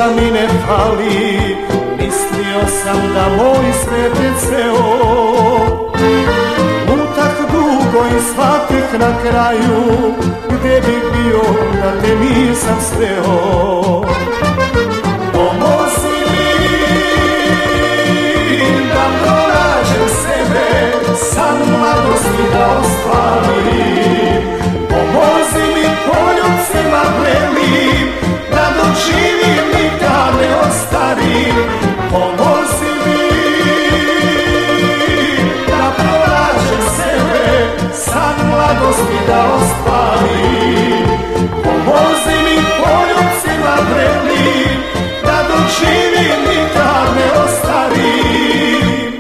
ništa mi ne fali, mislio sam da moj svetec seo. Lutah dugo i shvatih na kraju, gde bih bio da te nisam sreo. Pomozi mi da pronađem sebe, san mladosti da ostvarim. Pomozi mi poljubcima blelim, da doživim i da ne ostarim. Pomozi mi da pronađem sebe, san mladosti da ostvarim. Pomozi mi poljubcima blelim, da doživim i da ne ostarim.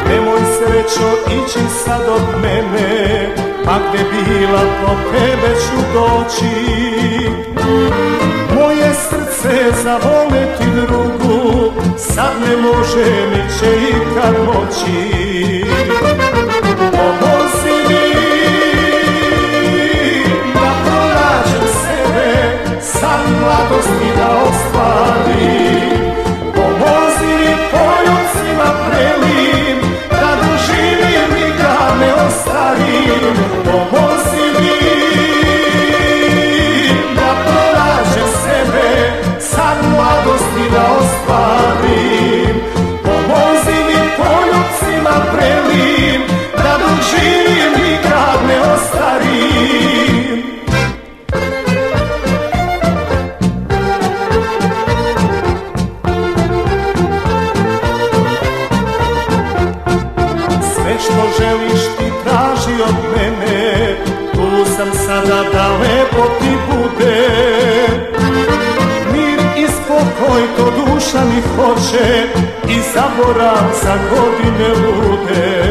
Nemoj srećo ići sad od mene, pa gde bila po tebe ću doći. Moje srce zavoleti drugu, sad ne može, ni će ikad moći. Pomozi mi da pronađem sebe, san mladosti da ostvarim. Pomozi mi poljubcima prelim, da doživim i da ne ostarim. Pomozi mi da pronađem sebe, san mladosti da ostvarim. Pomozi mi poljubcima prelim, da doživim i da ne ostarim. Sve što želiš ti traži od mene, tu sam sada da lepo ti bude. Mir i spokoj to duša mi hoće, i zaborav za godine lude.